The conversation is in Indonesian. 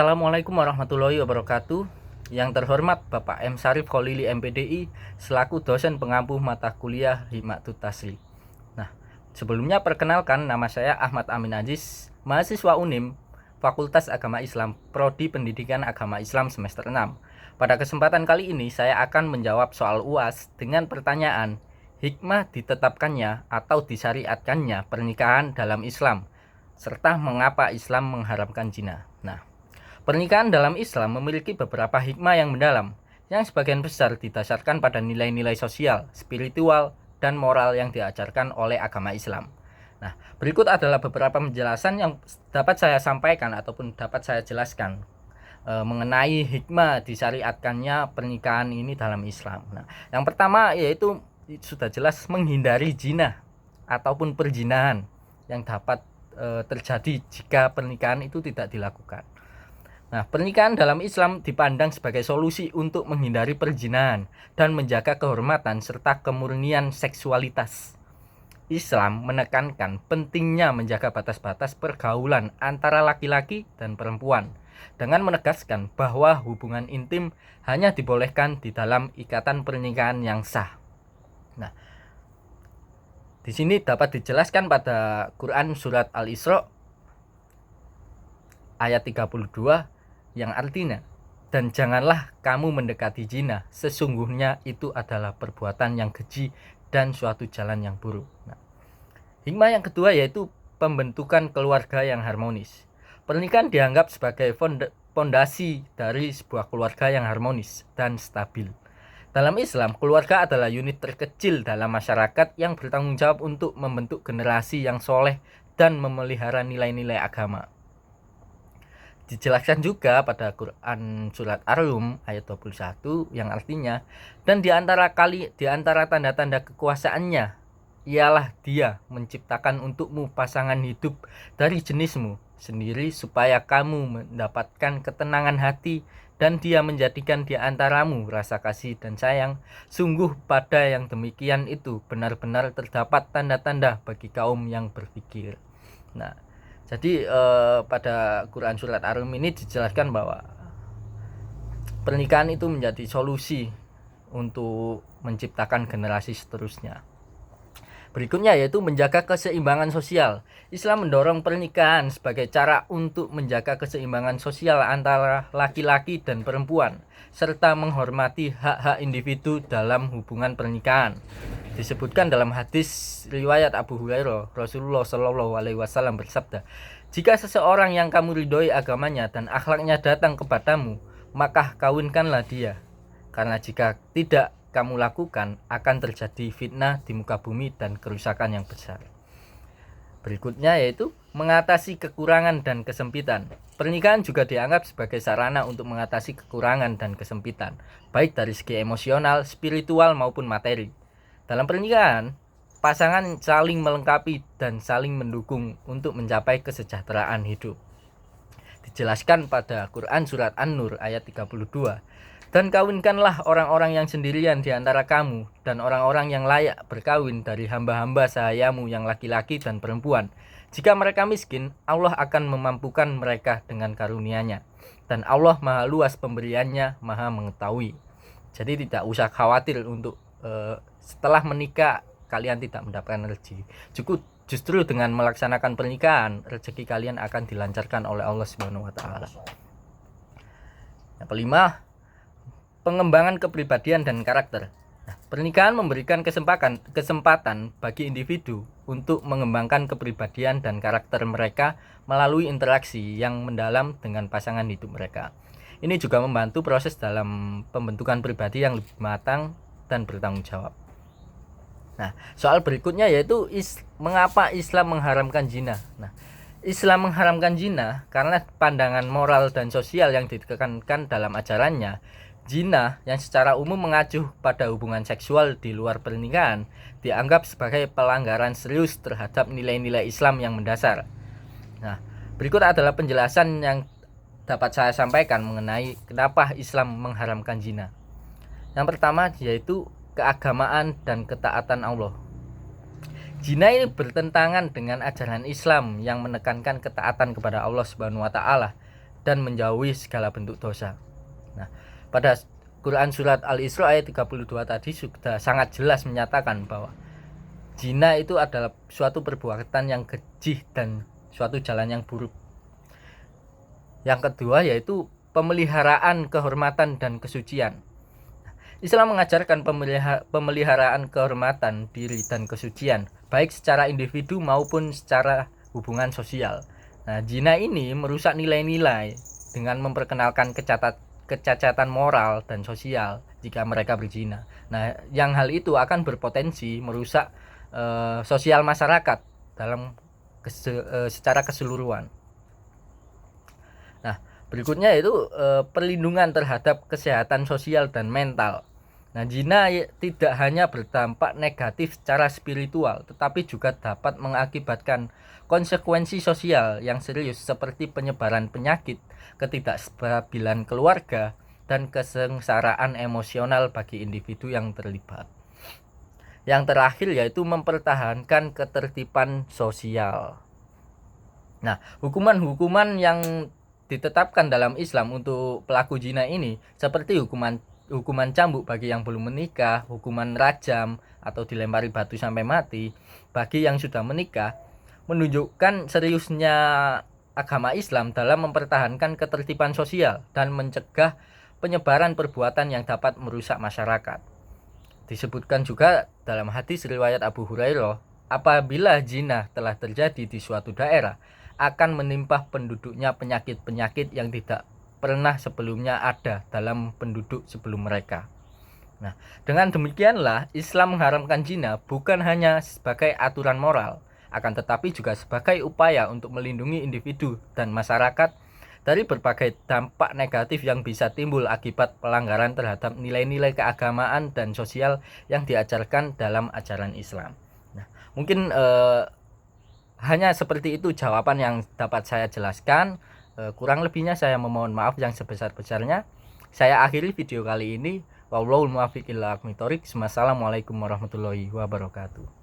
Assalamualaikum warahmatullahi wabarakatuh. Yang terhormat Bapak M. Syarif Kholili MPDI selaku dosen pengampu mata kuliah Hikmatut Tasri. Nah, sebelumnya perkenalkan, nama saya Ahmad Amin Aziz, mahasiswa UNIM Fakultas Agama Islam, Prodi Pendidikan Agama Islam semester 6. Pada kesempatan kali ini saya akan menjawab soal UAS dengan pertanyaan, hikmah ditetapkannya atau disyariatkannya pernikahan dalam Islam, serta mengapa Islam mengharamkan zina. Nah, pernikahan dalam Islam memiliki beberapa hikmah yang mendalam, yang sebagian besar didasarkan pada nilai-nilai sosial, spiritual, dan moral yang diajarkan oleh agama Islam. Nah, berikut adalah beberapa penjelasan yang dapat saya sampaikan ataupun dapat saya jelaskan mengenai hikmah disyariatkannya pernikahan ini dalam Islam. Nah, yang pertama yaitu sudah jelas menghindari zina ataupun perzinahan yang dapat terjadi jika pernikahan itu tidak dilakukan. Nah, pernikahan dalam Islam dipandang sebagai solusi untuk menghindari perzinahan dan menjaga kehormatan serta kemurnian seksualitas. Islam menekankan pentingnya menjaga batas-batas pergaulan antara laki-laki dan perempuan dengan menegaskan bahwa hubungan intim hanya dibolehkan di dalam ikatan pernikahan yang sah. Nah, di sini dapat dijelaskan pada Quran surat Al-Isra ayat 32 yang artinya, dan janganlah kamu mendekati zina, sesungguhnya itu adalah perbuatan yang keji dan suatu jalan yang buruk. Nah, hikmah yang kedua yaitu pembentukan keluarga yang harmonis. Pernikahan dianggap sebagai fondasi dari sebuah keluarga yang harmonis dan stabil. Dalam Islam, keluarga adalah unit terkecil dalam masyarakat yang bertanggung jawab untuk membentuk generasi yang soleh dan memelihara nilai-nilai agama. Dijelaskan juga pada Quran surat Ar-Rum ayat 21 yang artinya, dan di antara tanda-tanda kekuasaannya ialah Dia menciptakan untukmu pasangan hidup dari jenismu sendiri supaya kamu mendapatkan ketenangan hati, dan Dia menjadikan di antaramu rasa kasih dan sayang. Sungguh pada yang demikian itu benar-benar terdapat tanda-tanda bagi kaum yang berpikir. Nah, jadi pada Quran surat Ar-Rum ini dijelaskan bahwa pernikahan itu menjadi solusi untuk menciptakan generasi seterusnya. Berikutnya yaitu menjaga keseimbangan sosial. Islam mendorong pernikahan sebagai cara untuk menjaga keseimbangan sosial antara laki-laki dan perempuan, serta menghormati hak-hak individu dalam hubungan pernikahan. Disebutkan dalam hadis riwayat Abu Hurairah, Rasulullah Shallallahu Alaihi Wasallam bersabda, jika seseorang yang kamu ridhoi agamanya dan akhlaknya datang kepadamu, maka kawinkanlah dia. Karena jika tidak kamu lakukan, akan terjadi fitnah di muka bumi dan kerusakan yang besar. Berikutnya yaitu mengatasi kekurangan dan kesempitan. Pernikahan juga dianggap sebagai sarana untuk mengatasi kekurangan dan kesempitan, baik dari segi emosional, spiritual maupun materi. Dalam pernikahan, pasangan saling melengkapi dan saling mendukung untuk mencapai kesejahteraan hidup. Dijelaskan pada Quran surat An-Nur ayat 32. Dan kawinkanlah orang-orang yang sendirian di antara kamu dan orang-orang yang layak berkawin dari hamba-hamba sahayamu yang laki-laki dan perempuan. Jika mereka miskin, Allah akan memampukan mereka dengan karunia-Nya. Dan Allah maha luas pemberiannya, maha mengetahui. Jadi tidak usah khawatir untuk setelah menikah kalian tidak mendapatkan rezeki. Justru dengan melaksanakan pernikahan, rezeki kalian akan dilancarkan oleh Allah Subhanahu wa taala. Yang kelima, pengembangan kepribadian dan karakter. Nah, pernikahan memberikan kesempatan bagi individu untuk mengembangkan kepribadian dan karakter mereka melalui interaksi yang mendalam dengan pasangan hidup mereka. Ini juga membantu proses dalam pembentukan pribadi yang lebih matang dan bertanggung jawab. Nah, soal berikutnya yaitu mengapa Islam mengharamkan zina. Nah, Islam mengharamkan zina karena pandangan moral dan sosial yang ditekankan dalam ajarannya. Zina yang secara umum mengacu pada hubungan seksual di luar pernikahan dianggap sebagai pelanggaran serius terhadap nilai-nilai Islam yang mendasar. Nah, berikut adalah penjelasan yang dapat saya sampaikan mengenai kenapa Islam mengharamkan zina. Yang pertama yaitu keagamaan dan ketaatan Allah. Zina ini bertentangan dengan ajaran Islam yang menekankan ketaatan kepada Allah Subhanahu wa taala dan menjauhi segala bentuk dosa. Nah, pada Quran surat Al-Isra ayat 32 tadi sudah sangat jelas menyatakan bahwa zina itu adalah suatu perbuatan yang keji dan suatu jalan yang buruk. Yang kedua yaitu pemeliharaan kehormatan dan kesucian. Islam mengajarkan pemeliharaan kehormatan diri dan kesucian, baik secara individu maupun secara hubungan sosial. Nah, zina ini merusak nilai-nilai dengan memperkenalkan kecacatan moral dan sosial jika mereka berzina. Nah, yang hal itu akan berpotensi merusak sosial masyarakat dalam secara keseluruhan. Nah, berikutnya yaitu perlindungan terhadap kesehatan sosial dan mental. Nah, zina tidak hanya berdampak negatif secara spiritual, tetapi juga dapat mengakibatkan konsekuensi sosial yang serius seperti penyebaran penyakit, ketidakstabilan keluarga, dan kesengsaraan emosional bagi individu yang terlibat. Yang terakhir yaitu mempertahankan ketertiban sosial. Nah, hukuman-hukuman yang ditetapkan dalam Islam untuk pelaku zina ini seperti hukuman cambuk bagi yang belum menikah, hukuman rajam atau dilempari batu sampai mati bagi yang sudah menikah, menunjukkan seriusnya agama Islam dalam mempertahankan ketertiban sosial dan mencegah penyebaran perbuatan yang dapat merusak masyarakat. Disebutkan juga dalam hadis riwayat Abu Hurairah, apabila zina telah terjadi di suatu daerah, akan menimpa penduduknya penyakit-penyakit yang tidak pernah sebelumnya ada dalam penduduk sebelum mereka. Nah, dengan demikianlah Islam mengharamkan zina bukan hanya sebagai aturan moral, akan tetapi juga sebagai upaya untuk melindungi individu dan masyarakat dari berbagai dampak negatif yang bisa timbul akibat pelanggaran terhadap nilai-nilai keagamaan dan sosial yang diajarkan dalam ajaran Islam. Nah, mungkin hanya seperti itu jawaban yang dapat saya jelaskan. Kurang lebihnya saya memohon maaf yang sebesar-besarnya. Saya akhiri video kali ini. Wallahul muwaffiq ila aqwamit thoriq. Wassalamualaikum warahmatullahi wabarakatuh.